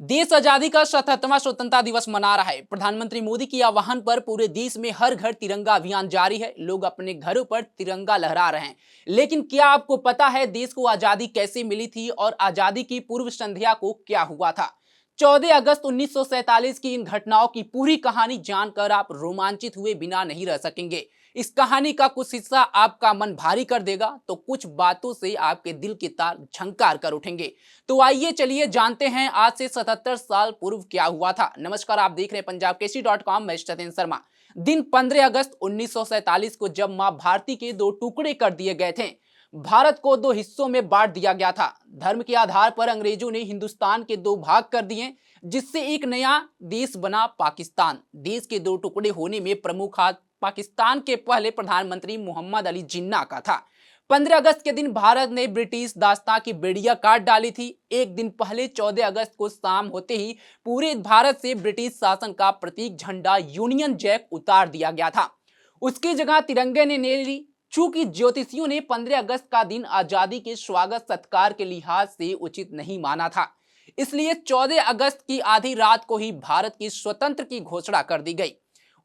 देश आजादी का 77वां स्वतंत्रता दिवस मना रहा है। प्रधानमंत्री मोदी की आह्वान पर पूरे देश में हर घर तिरंगा अभियान जारी है। लोग अपने घरों पर तिरंगा लहरा रहे हैं। लेकिन क्या आपको पता है देश को आजादी कैसे मिली थी और आजादी की पूर्व संध्या को क्या हुआ था? 14 अगस्त 1947 की इन घटनाओं की पूरी कहानी जानकर आप रोमांचित हुए बिना नहीं रह सकेंगे। इस कहानी का कुछ हिस्सा आपका मन भारी कर देगा तो कुछ बातों से आपके दिल के तार झंकार कर उठेंगे। तो आइए चलिए जानते हैं आज से 77 साल पूर्व क्या हुआ था। नमस्कार, आप देख रहे हैं पंजाब केसरी.com। मैं सत्येंद्र शर्मा। दिन 15 अगस्त 1947 को जब मां भारती के दो टुकड़े कर दिए गए थे। भारत को दो हिस्सों में बांट दिया गया था। धर्म के आधार पर अंग्रेजों ने हिंदुस्तान के दो भाग कर दिए, जिससे एक नया देश बना पाकिस्तान। देश के दो टुकड़े होने में प्रमुख हाथ पाकिस्तान के पहले प्रधानमंत्री मोहम्मद अली जिन्ना का था। 15 अगस्त के दिन भारत ने ब्रिटिश दास्तां की बेड़ियां काट डाली थी। एक दिन पहले 14 अगस्त को शाम होते ही पूरे भारत से ब्रिटिश शासन का प्रतीक झंडा यूनियन जैक उतार दिया गया था। उसकी जगह तिरंगे ने ले ली। चूंकि ज्योतिषियों ने 15 अगस्त का दिन आजादी के स्वागत सत्कार के लिहाज से उचित नहीं माना था, इसलिए 14 अगस्त की आधी रात को ही भारत की स्वतंत्र की घोषणा कर दी गई।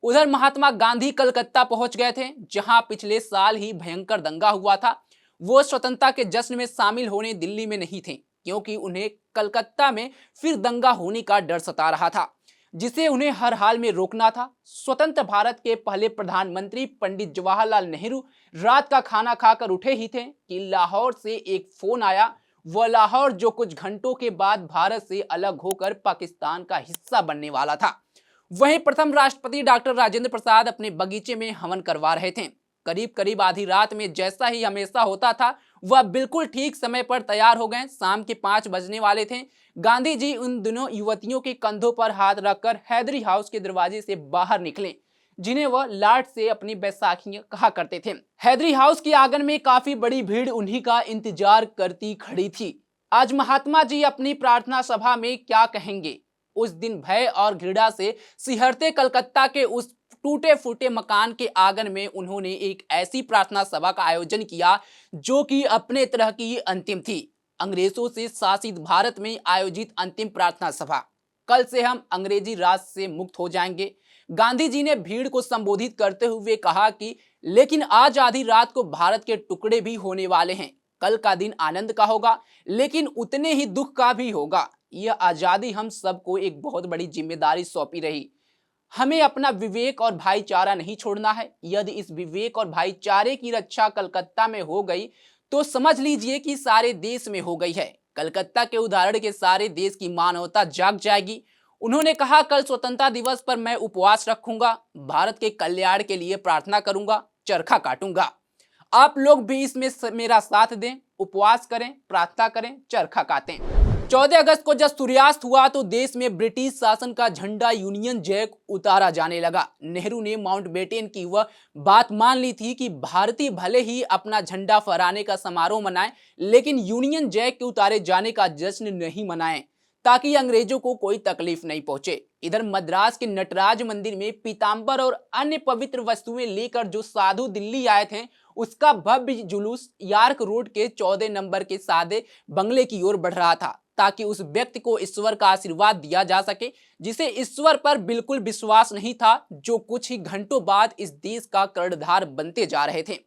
उधर महात्मा गांधी कलकत्ता पहुंच गए थे, जहां पिछले साल ही भयंकर दंगा हुआ था। वो स्वतंत्रता के जश्न में शामिल होने दिल्ली में नहीं थे, क्योंकि उन्हें कलकत्ता में फिर दंगा होने का डर सता रहा था, जिसे उन्हें हर हाल में रोकना था। स्वतंत्र भारत के पहले प्रधानमंत्री पंडित जवाहरलाल नेहरू रात का खाना खाकर उठे ही थे कि लाहौर से एक फोन आया। वह लाहौर जो कुछ घंटों के बाद भारत से अलग होकर पाकिस्तान का हिस्सा बनने वाला था। वहीं प्रथम राष्ट्रपति डॉक्टर राजेंद्र प्रसाद अपने बगीचे में हवन करवा रहे थे। करीब करीब आधी रात में, जैसा ही हमेशा होता था, वह बिल्कुल ठीक समय पर तैयार हो गए। शाम के 5 बजने वाले थे। गांधी जी उन दोनों युवतियों के कंधों पर हाथ रखकर हैदरी हाउस के दरवाजे से बाहर निकले, जिन्हें वह लाड से अपनी बैसाखियां कहा करते थे। हैदरी हाउस के आंगन में काफी बड़ी भीड़ उन्हीं का इंतजार करती खड़ी थी। आज महात्मा जी अपनी प्रार्थना सभा में क्या कहेंगे? उस दिन भय और घृणा से सिहरते कलकत्ता के उस टूटे फूटे मकान के आंगन में उन्होंने एक ऐसी प्रार्थना सभा का आयोजन किया जो कि अपने तरह की अंतिम थी। अंग्रेजों से शासित भारत में आयोजित अंतिम प्रार्थना सभा। कल से हम अंग्रेजी राज से मुक्त हो जाएंगे। गांधी जी ने भीड़ को संबोधित करते हुए कहा कि लेकिन आज आधी रात को भारत के टुकड़े भी होने वाले हैं। कल का दिन आनंद का होगा, लेकिन उतने ही दुख का भी होगा। यह आजादी हम सबको एक बहुत बड़ी जिम्मेदारी सौंपी रही। हमें अपना विवेक और भाईचारा नहीं छोड़ना है। यदि इस विवेक और भाईचारे की रक्षा कलकत्ता में हो गई तो समझ लीजिए कि सारे देश में हो गई है। कलकत्ता के उदाहरण के सारे देश की मानवता जाग जाएगी। उन्होंने कहा, कल स्वतंत्रता दिवस पर मैं उपवास रखूंगा, भारत के कल्याण के लिए प्रार्थना करूंगा, चरखा काटूंगा। आप लोग भी इसमें मेरा साथ दें, उपवास करें, प्रार्थना करें, चरखा काटें। 14 अगस्त को जब सूर्यास्त हुआ तो देश में ब्रिटिश शासन का झंडा यूनियन जैक उतारा जाने लगा। नेहरू ने माउंटबेटन की वह बात मान ली थी कि भारतीय भले ही अपना झंडा फहराने का समारोह मनाएं, लेकिन यूनियन जैक के उतारे जाने का जश्न नहीं मनाएं, ताकि अंग्रेजों को कोई तकलीफ नहीं पहुंचे। इधर मद्रास के नटराज मंदिर में पीतांबर और अन्य पवित्र वस्तुएं लेकर जो साधु दिल्ली आए थे, उसका भव्य जुलूस यार्क रोड के 14 नंबर के सादे बंगले की ओर बढ़ रहा था, ताकि उस व्यक्ति को ईश्वर का आशीर्वाद दिया जा सके जिसे ईश्वर पर बिल्कुल विश्वास नहीं था, जो कुछ ही घंटों बाद इस देश का कर्णधार बनते जा रहे थे।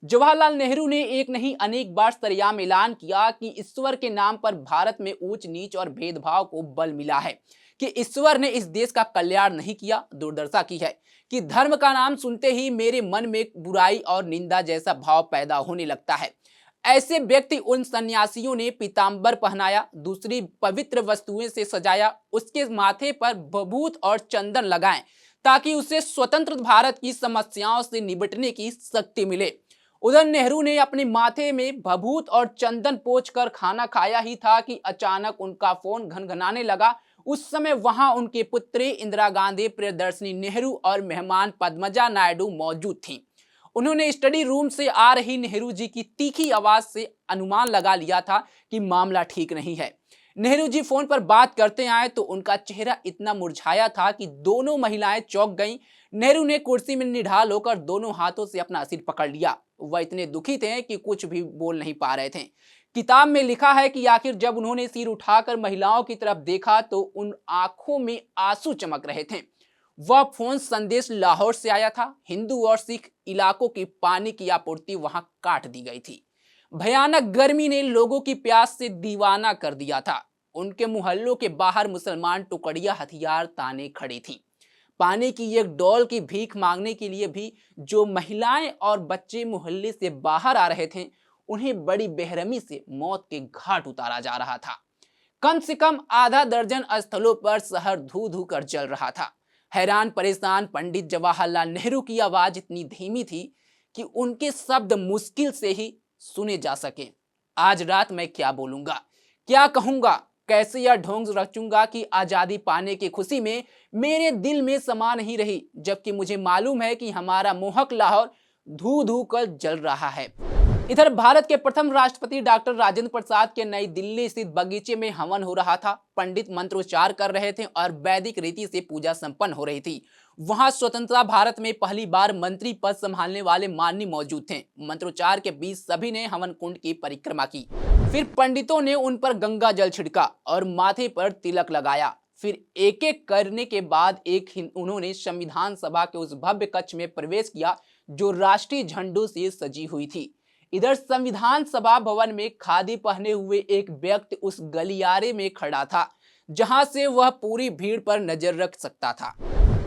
जवाहरलाल नेहरू ने एक नहीं अनेक बार सरेआम ऐलान किया कि ईश्वर के नाम पर भारत में ऊंच नीच और भेदभाव को बल मिला है, कि ईश्वर ने इस देश का कल्याण नहीं किया, दुर्दशा की है, कि धर्म का नाम सुनते ही मेरे मन में बुराई और निंदा जैसा भाव पैदा होने लगता है। ऐसे व्यक्ति उन सन्यासियों ने पीतांबर पहनाया, दूसरी पवित्र वस्तुएं से सजाया, उसके माथे पर भभूत और चंदन लगाएं, ताकि उसे स्वतंत्र भारत की समस्याओं से निपटने की शक्ति मिले। उधर नेहरू ने अपने माथे में भभूत और चंदन पोंछकर खाना खाया ही था कि अचानक उनका फोन घनघनाने लगा। उस समय वहां उनके पुत्री इंदिरा गांधी, प्रियदर्शिनी नेहरू और मेहमान पद्मजा नायडू मौजूद थीं। उन्होंने स्टडी रूम से आ रही नेहरू जी की तीखी आवाज से अनुमान लगा लिया था कि मामला ठीक नहीं है। नेहरू जी फोन पर बात करते आए तो उनका चेहरा इतना मुरझाया था कि दोनों महिलाएं चौंक गईं। नेहरू ने कुर्सी में निढाल होकर दोनों हाथों से अपना सिर पकड़ लिया। वह इतने दुखी थे कि कुछ भी बोल नहीं पा रहे थे। किताब में लिखा है कि आखिर जब उन्होंने सिर उठाकर महिलाओं की तरफ देखा तो उन आंखों में आंसू चमक रहे थे। वह फोन संदेश लाहौर से आया था। हिंदू और सिख इलाकों की पानी की आपूर्ति वहां काट दी गई थी। भयानक गर्मी ने लोगों की प्यास से दीवाना कर दिया था। उनके मोहल्लों के बाहर मुसलमान टुकड़ियां हथियार ताने खड़ी थी। पानी की एक डोल की भीख मांगने के लिए भी जो महिलाएं और बच्चे मोहल्ले से बाहर आ रहे थे, उन्हें बड़ी बेरहमी से मौत के घाट उतारा जा रहा था। कम से कम आधा दर्जन स्थलों पर शहर धू धू कर जल रहा था। हैरान परेशान पंडित जवाहरलाल नेहरू की आवाज इतनी धीमी थी कि उनके शब्द मुश्किल से ही सुने जा सके। आज रात मैं क्या बोलूंगा, क्या कहूंगा, कैसे यह ढोंग रचूंगा कि आजादी पाने की खुशी में मेरे दिल में समा नहीं रही, जबकि मुझे मालूम है कि हमारा मोहक लाहौर धू धू कर जल रहा है। इधर भारत के प्रथम राष्ट्रपति डॉक्टर राजेंद्र प्रसाद के नई दिल्ली स्थित बगीचे में हवन हो रहा था। पंडित मंत्रोच्चार कर रहे थे और वैदिक रीति से पूजा संपन्न हो रही थी। वहां स्वतंत्रता भारत में पहली बार मंत्री पद संभालने वाले माननीय मौजूद थे। मंत्रोच्चार के बीच सभी ने हवन कुंड की परिक्रमा की। फिर पंडितों ने उन पर गंगा जल छिड़का और माथे पर तिलक लगाया। फिर एक एक करने के बाद उन्होंने संविधान सभा के उस भव्य कक्ष में प्रवेश किया जो राष्ट्रीय झंडों से सजी हुई थी। इधर संविधान सभा भवन में खादी पहने हुए एक व्यक्ति उस गलियारे में खड़ा था जहां से वह पूरी भीड़ पर नजर रख सकता था।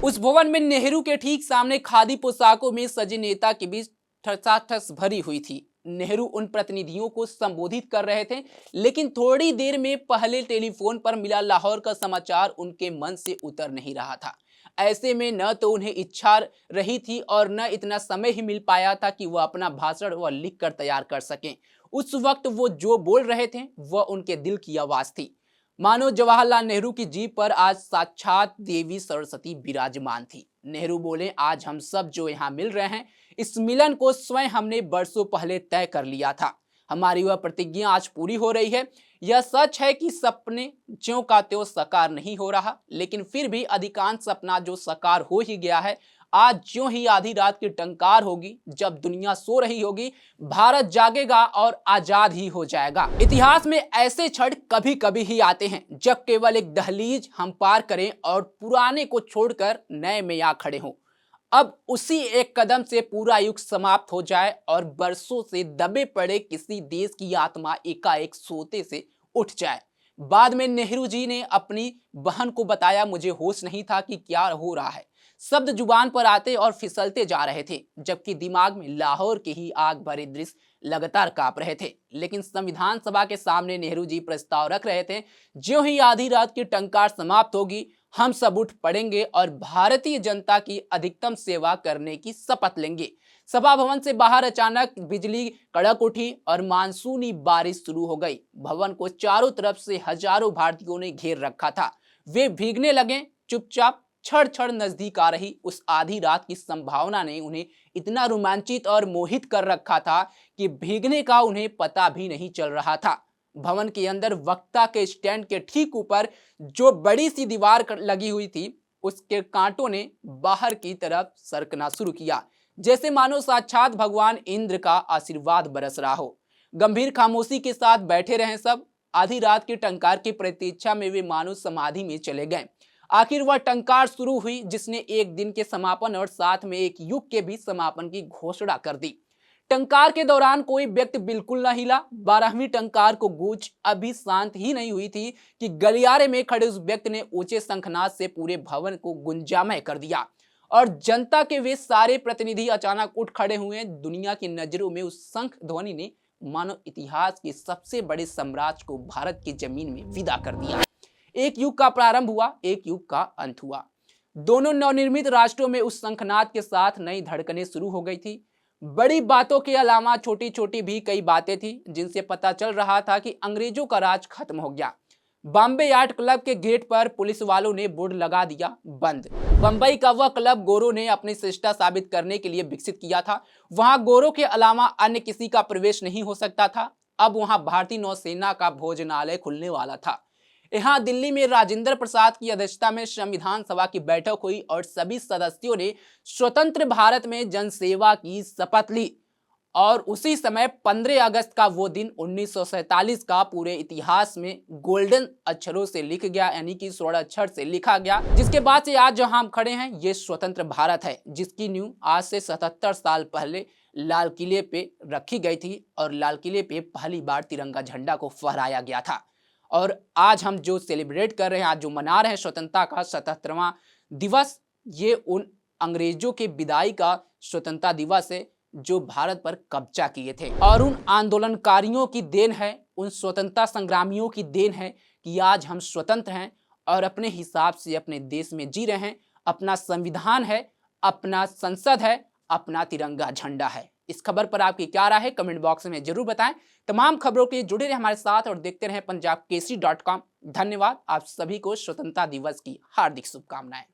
उस भवन में नेहरू के ठीक सामने खादी पोशाकों में सजे नेता के बीच ठसाठस भरी हुई थी। नेहरू उन प्रतिनिधियों को संबोधित कर रहे थे, लेकिन थोड़ी देर में पहले टेलीफोन पर मिला लाहौर का समाचार उनके मन से उतर नहीं रहा था। ऐसे में न तो उन्हें इच्छा रही थी और न इतना समय ही मिल पाया था कि वह अपना भाषण वह लिख कर तैयार कर सकें। उस वक्त वो जो बोल रहे थे वह उनके दिल की आवाज थी। मानो जवाहरलाल नेहरू की जीभ पर आज साक्षात देवी सरस्वती विराजमान थी। नेहरू बोले, आज हम सब जो यहाँ मिल रहे हैं, इस मिलन को स्वयं हमने बरसों पहले तय कर लिया था। हमारी वह प्रतिज्ञा आज पूरी हो रही है। यह सच है कि सपने ज्यों का त्यों साकार नहीं हो रहा, लेकिन फिर भी अधिकांश सपना जो साकार हो ही गया है। आज ज्यों ही आधी रात की टंकार होगी, जब दुनिया सो रही होगी, भारत जागेगा और आजाद ही हो जाएगा। इतिहास में ऐसे क्षण कभी कभी ही आते हैं जब केवल एक दहलीज हम पार करें और पुराने को छोड़कर नए में आ खड़े हों। अब उसी एक कदम से पूरा युग समाप्त हो जाए और बरसों से दबे पड़े किसी देश की आत्मा एकाएक सोते से उठ जाए। बाद में नेहरू जी ने अपनी बहन को बताया, मुझे होश नहीं था कि क्या हो रहा है। शब्द जुबान पर आते और फिसलते जा रहे थे, जबकि दिमाग में लाहौर के ही आग भरे दृश्य लगातार कांप रहे थे। लेकिन संविधान सभा के सामने नेहरू जी प्रस्ताव रख रहे थे, ज्यों ही आधी रात की टंकार समाप्त होगी, हम सब उठ पड़ेंगे और भारतीय जनता की अधिकतम सेवा करने की शपथ लेंगे। सभा भवन से बाहर अचानक बिजली कड़क उठी और मानसूनी बारिश शुरू हो गई। भवन को चारों तरफ से हजारों भारतीयों ने घेर रखा था। वे भीगने लगे। चुपचाप क्षण क्षण नजदीक आ रही उस आधी रात की संभावना ने उन्हें इतना रोमांचित और मोहित कर रखा था कि भीगने का उन्हें पता भी नहीं चल रहा था। भवन के अंदर वक्ता के स्टैंड के ठीक ऊपर जो बड़ी सी दीवार लगी हुई थी, उसके कांटों ने बाहर की तरफ सरकना शुरू किया, जैसे मानो साक्षात भगवान इंद्र का आशीर्वाद बरस रहा हो। गंभीर खामोशी के साथ बैठे रहे सब। आधी रात की टंकार की प्रतीक्षा में वे मानो समाधि में चले गए। आखिर वह टंकार शुरू हुई जिसने एक दिन के समापन और साथ में एक युग के भी समापन की घोषणा कर दी। टंकार के दौरान कोई व्यक्ति बिल्कुल न हिला। 12वीं टंकार को गूंज अभी शांत ही नहीं हुई थी कि गलियारे में खड़े उस व्यक्ति ने ऊंचे शंखनाद से पूरे भवन को गुंजामय कर दिया और जनता के वे सारे प्रतिनिधि अचानक उठ खड़े हुए। दुनिया की नजरों में उस शंख ध्वनि ने मानो इतिहास के सबसे बड़े साम्राज्य को भारत की जमीन में विदा कर दिया। एक युग का प्रारंभ हुआ, एक युग का अंत हुआ। दोनों नवनिर्मित राष्ट्रों में उस शंखनाद के साथ नई धड़कनें शुरू हो गई थी। बड़ी बातों के अलावा छोटी छोटी भी कई बातें थी जिनसे पता चल रहा था कि अंग्रेजों का राज खत्म हो गया। बॉम्बे यार्ड क्लब के गेट पर पुलिस वालों ने बोर्ड लगा दिया, बंद। बंबई का वह क्लब गोरों ने अपनी श्रेष्ठता साबित करने के लिए विकसित किया था। वहां गोरों के अलावा अन्य किसी का प्रवेश नहीं हो सकता था। अब वहां भारतीय नौसेना का भोजनालय खुलने वाला था। यहाँ दिल्ली में राजेंद्र प्रसाद की अध्यक्षता में संविधान सभा की बैठक हुई और सभी सदस्यों ने स्वतंत्र भारत में जनसेवा की शपथ ली। और उसी समय 15 अगस्त का वो दिन 1947 का पूरे इतिहास में गोल्डन अक्षरों से लिख गया, यानी कि स्वर्ण अक्षर से लिखा गया, जिसके बाद से आज जहां हम खड़े हैं ये स्वतंत्र भारत है, जिसकी नींव आज से 77 साल पहले लाल किले पे रखी गई थी और लाल किले पे पहली बार तिरंगा झंडा को फहराया गया था। और आज हम जो सेलिब्रेट कर रहे हैं, आज जो मना रहे हैं स्वतंत्रता का 77वां दिवस, ये उन अंग्रेजों के विदाई का स्वतंत्रता दिवस है जो भारत पर कब्जा किए थे, और उन आंदोलनकारियों की देन है, उन स्वतंत्रता संग्रामियों की देन है कि आज हम स्वतंत्र हैं और अपने हिसाब से अपने देश में जी रहे हैं। अपना संविधान है, अपना संसद है, अपना तिरंगा झंडा है। इस खबर पर आपकी क्या राय है कमेंट बॉक्स में जरूर बताएं। तमाम खबरों के लिए जुड़े रहे हमारे साथ और देखते रहें पंजाबकेसरी.com। धन्यवाद। आप सभी को स्वतंत्रता दिवस की हार्दिक शुभकामनाएं।